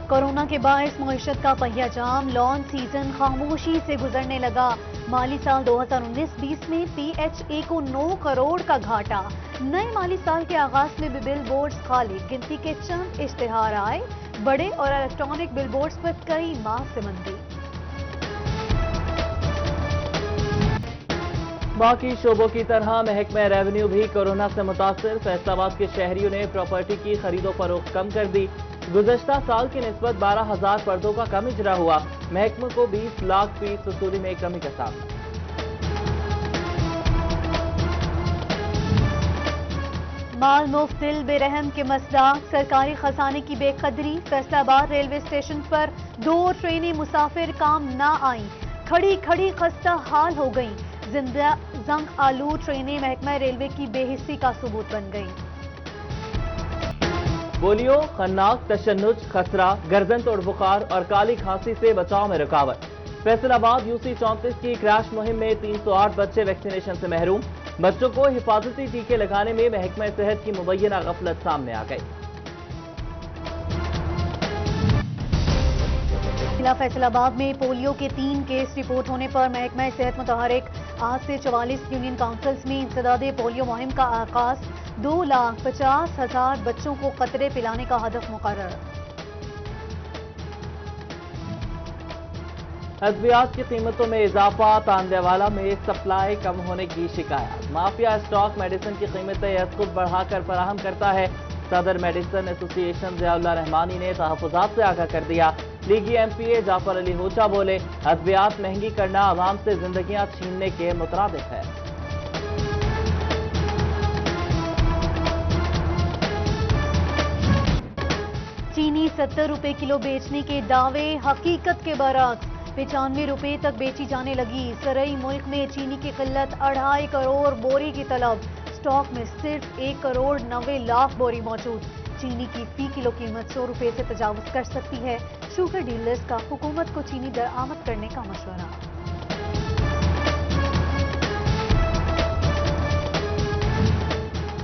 Corona کے باعث معیشت کا پہیا جام، لان سیزن خاموشی سے گزرنے لگا۔ مالی سال 2019-20 میں پی ایچ اے کو 9 کروڑ کا گھاٹا۔ نئے مالی سال کے آغاز میں بھی بل بورڈز خالی، گنتی کے چند اشتہار آئے، بڑے اور الیکٹرانک بل بورڈز پر کئی ماہ سے مندی۔ باقی شعبوں کی طرح محکمہ ریونیو بھی کورونا سے متاثر۔ فیصل آباد کے شہریوں نے پراپرٹی کی خرید و فروخت کم کر دی۔ گزشتہ سال کی نسبت 12,000 پردوں کا کم اجرا ہوا۔ محکمہ کو 20 لاکھ فیس وصولی میں کمی کا سامنا۔ مال مفت دل بے رحم کے مصداق، سرکاری خزانے کی بے قدری۔ فیصل آباد ریلوے اسٹیشن پر 2 ٹرینیں مسافر کام نہ آئیں، کھڑی کھڑی خستہ حال ہو گئیں۔ زندہ زنگ آلو ٹرینیں محکمہ ریلوے کی بے حسی کا ثبوت بن گئیں۔ پولیو، خناق، تشنج، خسرہ، گردن توڑ بخار اور کالی کھانسی سے بچاؤ میں رکاوٹ۔ فیصل آباد یو سی 34 کی کریش مہم میں 308 بچے ویکسینیشن سے محروم۔ بچوں کو حفاظتی ٹیکے لگانے میں محکمہ صحت کی مبینہ غفلت سامنے آ گئی۔ ضلع فیصل آباد میں پولیو کے 3 کیس رپورٹ ہونے پر محکمہ صحت متحرک۔ آج سے 44 یونین کونسلز میں انسداد پولیو مہم کا آغاز۔ 2,50,000 بچوں کو قطرے پلانے کا ہدف مقرر۔ ادویات کی قیمتوں میں اضافہ، تاندے والا میں سپلائی کم ہونے کی شکایات۔ مافیا اسٹاک میڈیسن کی قیمتیں از خود بڑھا کر فراہم کرتا ہے۔ صدر میڈیسن ایسوسی ایشن ضیاء اللہ رحمانی نے تحفظات سے آگاہ کر دیا۔ لیگی ایم پی اے جعفر علی ہوچا بولے، ادویات مہنگی کرنا عوام سے زندگیاں چھیننے کے مترادف ہے۔ چینی 70 روپے کلو بیچنے کے دعوے حقیقت کے برعکس 95 روپے تک بیچی جانے لگی۔ زرعی ملک میں چینی کی قلت، 2.5 کروڑ بوری کی طلب۔ سٹاک میں صرف 1 کروڑ 90 لاکھ بوری موجود۔ چینی کی فی کلو قیمت 100 روپے سے تجاوز کر سکتی ہے۔ شوگر ڈیلرز کا حکومت کو چینی درآمد کرنے کا مشورہ۔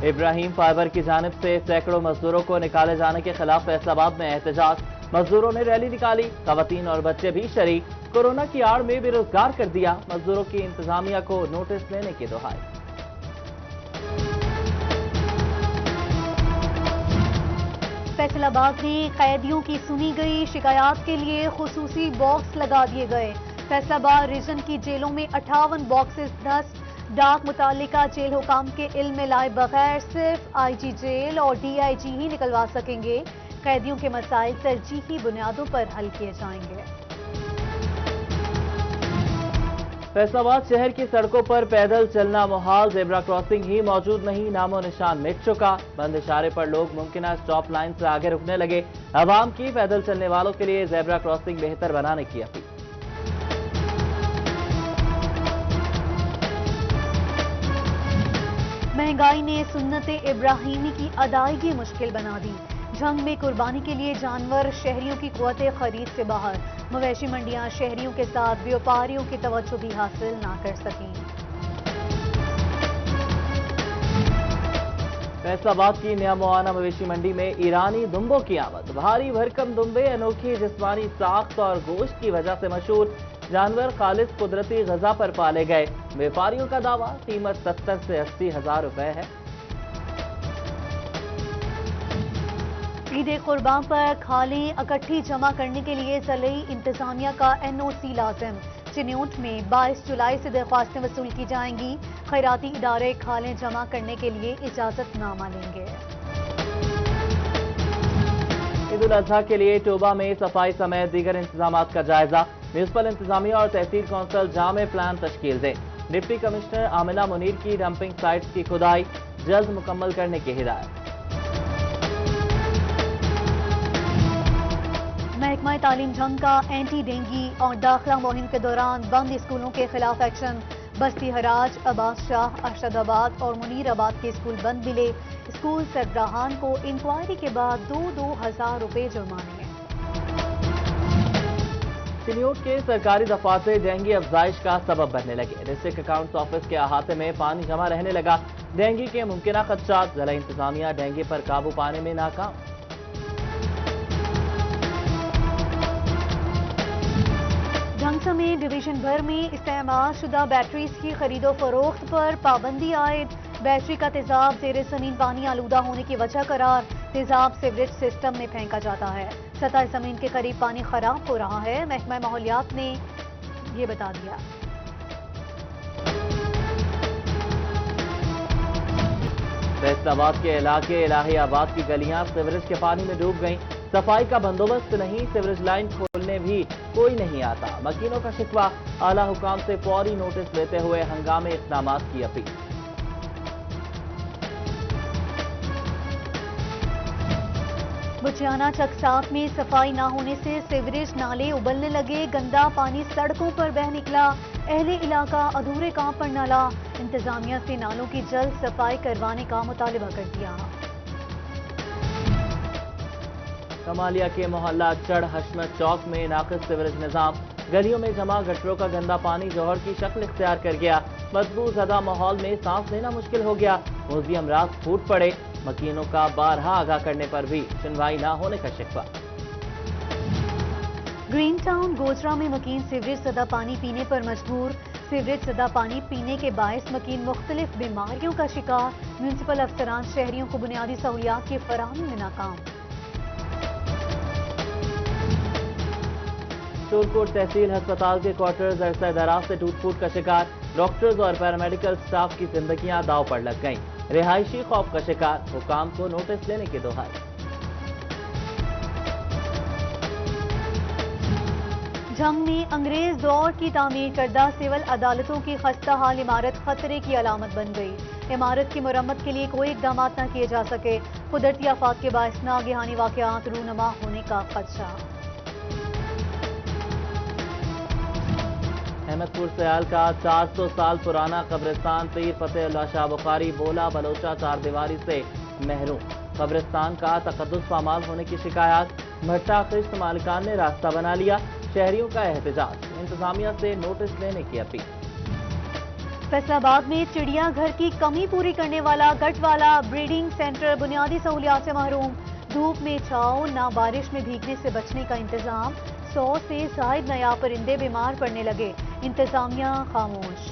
ابراہیم فائبر کی جانب سے سینکڑوں مزدوروں کو نکالے جانے کے خلاف فیصل آباد میں احتجاج۔ مزدوروں نے ریلی نکالی، خواتین اور بچے بھی شریک۔ کورونا کی آڑ میں بے روزگار کر دیا، مزدوروں کی انتظامیہ کو نوٹس لینے کی دہائی۔ فیصل آباد میں قیدیوں کی سنی گئی شکایات کے لیے خصوصی باکس لگا دیے گئے۔ فیصل آباد ریجن کی جیلوں میں 58 باکسز نصب۔ ڈاک متعلقہ جیل حکام کے علم میں لائے بغیر صرف آئی جی جیل اور ڈی آئی جی ہی نکلوا سکیں گے۔ قیدیوں کے مسائل ترجیحی بنیادوں پر حل کیے جائیں گے۔ فیصل آباد شہر کی سڑکوں پر پیدل چلنا محال، زیبرا کراسنگ ہی موجود نہیں، نام و نشان مٹ چکا۔ بند اشارے پر لوگ ممکنہ سٹاپ لائن سے آگے رکنے لگے۔ عوام کی پیدل چلنے والوں کے لیے زیبرا کراسنگ بہتر بنانے کی اپیل۔ مہنگائی نے سنت ابراہیمی کی ادائیگی مشکل بنا دی۔ جنگ میں قربانی کے لیے جانور شہریوں کی قوت خرید سے باہر۔ مویشی منڈیاں شہریوں کے ساتھ بیوپاریوں کی توجہ بھی حاصل نہ کر سکیں۔ فیصل آباد کی نیا موانہ مویشی منڈی میں ایرانی دمبوں کی آمد۔ بھاری بھرکم دمبے انوکھی جسمانی ساخت اور گوشت کی وجہ سے مشہور۔ جانور خالص قدرتی غذا پر پالے گئے۔ بیوپاریوں کا دعویٰ قیمت 70 سے 80 ہزار روپے ہے۔ عید قربان پر کھالیں اکٹھی جمع کرنے کے لیے ضلعی انتظامیہ کا این او سی لازم۔ چنیوٹ میں 22 جولائی سے درخواستیں وصول کی جائیں گی۔ خیراتی ادارے کھالیں جمع کرنے کے لیے اجازت نامہ لیں گے۔ عید الاضحیٰ کے لیے ٹوبہ میں صفائی سمیت دیگر انتظامات کا جائزہ۔ میونسپل انتظامیہ اور تحصیل کونسل جامع پلان تشکیل دیں۔ ڈپٹی کمشنر آمنہ منیر کی ڈمپنگ سائٹس کی کھدائی جلد مکمل کرنے کی ہدایت۔ محکمہ تعلیم جنگ کا اینٹی ڈینگی اور داخلہ مہم کے دوران بند اسکولوں کے خلاف ایکشن۔ بستی حراج، عباس شاہ، ارشد آباد اور منیر آباد کے اسکول بند ملے۔ اسکول سربراہان کو انکوائری کے بعد 2-2 ہزار روپے جرمانے ہیں۔ چنیوٹ کے سرکاری دفاتر ڈینگی افزائش کا سبب بننے لگے۔ ڈسٹرکٹ اکاؤنٹس آفس کے احاطے میں پانی جمع رہنے لگا۔ ڈینگی کے ممکنہ خدشات، ضلع انتظامیہ ڈینگی پر قابو پانے میں ناکام۔ ملک میں ڈویژن بھر میں استعمال شدہ بیٹریز کی خرید و فروخت پر پابندی عائد، بیٹری کا تیزاب زیر زمین پانی آلودہ ہونے کی وجہ قرار، تیزاب سیوریج سسٹم میں پھینکا جاتا ہے، سطح زمین کے قریب پانی خراب ہو رہا ہے، محکمہ ماحولیات نے یہ بتا دیا۔ فیصل آباد کے علاقے الہی آباد کی گلیاں سیوریج کے پانی میں ڈوب گئیں، صفائی کا بندوبست نہیں، سیوریج لائن کھولنے بھی کوئی نہیں آتا، مکینوں کا شکوہ، اعلیٰ حکام سے فوری نوٹس لیتے ہوئے ہنگامی اقدامات کی اپیل۔ بچیانہ چک ساتھ میں صفائی نہ ہونے سے سیوریج نالے ابلنے لگے، گندا پانی سڑکوں پر بہہ نکلا، اہل علاقہ ادھورے کام پر نالا، انتظامیہ سے نالوں کی جلد صفائی کروانے کا مطالبہ کر دیا۔ کمالیہ کے محلہ چڑھ حشمت چوک میں ناقص سیوریج نظام، گلیوں میں جمع گٹروں کا گندا پانی جوہر کی شکل اختیار کر گیا، بدبو زدہ ماحول میں سانس لینا مشکل ہو گیا، موذی امراض پھوٹ پڑے، مکینوں کا بارہا آگاہ کرنے پر بھی سنوائی نہ ہونے کا شکوہ۔ گرین ٹاؤن گوجرا میں مکین سیوریج زدہ پانی پینے پر مجبور، سیوریج زدہ پانی پینے کے باعث مکین مختلف بیماریوں کا شکار، میونسپل افسران شہریوں کو بنیادی سہولیات کی فراہمی میں ناکام۔ شورکوٹ تحصیل ہسپتال کے کوارٹرز عرصہ دراز سے ٹوٹ پھوٹ کا شکار، ڈاکٹرز اور پیرامیڈیکل سٹاف کی زندگیاں داؤ پر لگ گئیں، رہائشی خوف کا شکار، حکام کو نوٹس لینے کی دہائی۔ جنگ میں انگریز دور کی تعمیر کردہ سول عدالتوں کی خستہ حال عمارت خطرے کی علامت بن گئی، عمارت کی مرمت کے لیے کوئی اقدامات نہ کیے جا سکے، قدرتی آفات کے باعث ناگہانی واقعات رونما ہونے کا خدشہ۔ احمد پور سیال کا 400 سال پرانا قبرستان پیر فتح اللہ شاہ بخاری بولا بلوچہ چار دیواری سے محروم، قبرستان کا تقدس پامال ہونے کی شکایات، بھٹا خشت مالکان نے راستہ بنا لیا، شہریوں کا احتجاج، انتظامیہ سے نوٹس لینے کی اپیل۔ فیصل آباد میں چڑیا گھر کی کمی پوری کرنے والا گٹ والا بریڈنگ سینٹر بنیادی سہولیات سے محروم، دھوپ میں چھاؤ نہ بارش میں بھیگنے سے بچنے کا انتظام، 100 سے زائد نایاب پرندے بیمار پڑنے لگے، انتظامیہ خاموش۔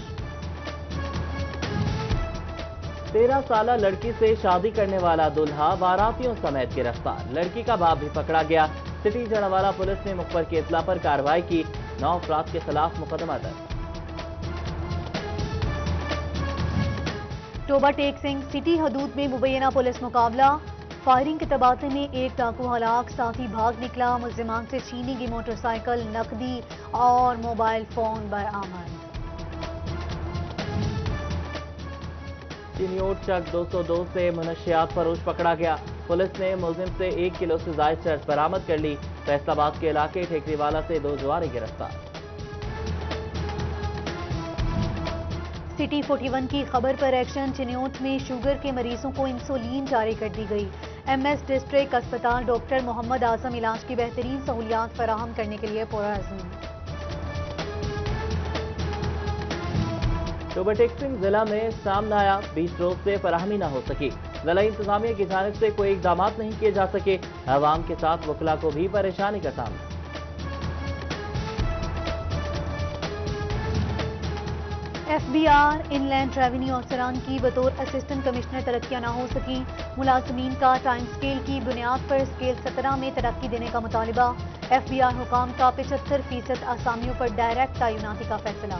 13 سالہ لڑکی سے شادی کرنے والا دلہا باراتیوں سمیت گرفتار، لڑکی کا باپ بھی پکڑا گیا، سٹی جڑوالا پولیس نے مخبر کی اطلاع پر کارروائی کی، 9 افراد کے خلاف مقدمہ درج۔ ٹوبہ ٹیک سنگھ سٹی حدود میں مبینہ پولیس مقابلہ، فائرنگ کے تبادلے میں ایک ڈاکو ہلاک، ساتھی بھاگ نکلا، ملزمان سے چھینی گئی موٹر سائیکل، نقدی اور موبائل فون برآمد۔ چنیوٹ چک 202 سے منشیات فروش پکڑا گیا، پولیس نے ملزم سے 1 کلو سے زائد چرس برآمد کر لی، فیصل آباد کے علاقے ٹھیکری والا سے 2 جواری گرفتار۔ سٹی 41 کی خبر پر ایکشن، چنیوٹ میں شوگر کے مریضوں کو انسولین جاری کر دی گئی، ایم ایس ڈسٹرکٹ اسپتال ڈاکٹر محمد اعظم علاج کی بہترین سہولیات فراہم کرنے کے لیے پرعزم۔ ٹوبہ ٹیک سنگھ ضلع میں سامنے آیا، 20 روز سے فراہمی نہ ہو سکی، ضلع انتظامیہ کی جانب سے کوئی اقدامات نہیں کیے جا سکے، عوام کے ساتھ وکلاء کو بھی پریشانی کا سامنا۔ F B R inland revenue افسران کی بطور اسسٹنٹ کمشنر ترقیاں نہ ہو سکیں، ملازمین کا ٹائم سکیل کی بنیاد پر سکیل 17 میں ترقی دینے کا مطالبہ، ایف بی آر حکام کا 75% آسامیوں پر ڈائریکٹ تعیناتی کا فیصلہ۔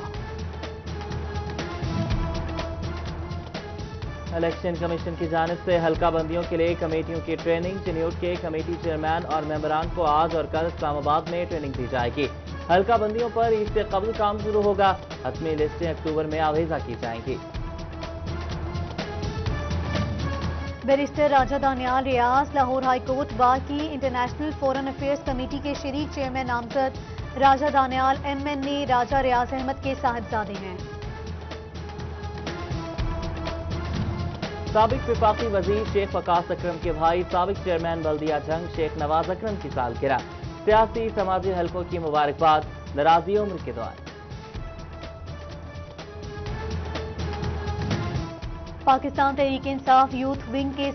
الیکشن کمیشن کی جانب سے حلقہ بندیوں کے لیے کمیٹیوں کی ٹریننگ، چنیوٹ کے کمیٹی چیئرمین اور ممبران کو آج اور کل اسلام آباد میں ٹریننگ دی جائے گی، حلقہ بندیوں پر عید سے قبل کام شروع ہوگا، حتمی لسٹیں اکتوبر میں آویزہ کی جائیں گی۔ بیرسٹر راجہ دانیال ریاض لاہور ہائی کورٹ بار کی انٹرنیشنل فورن افیئرز کمیٹی کے شریک چیئرمین نامزد، راجہ دانیال ایم این اے راجہ ریاض احمد کے صاحبزادے ہیں۔ سابق وفاقی وزیر شیخ وقاص اکرم کے بھائی سابق چیئرمین بلدیہ جنگ شیخ نواز اکرم کی سالگرہ، سیاسی سماجی حلقوں کی مبارکباد، دراز عمر کے دعائیں۔ پاکستان تحریک انصاف یوتھ ونگ کے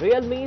Realme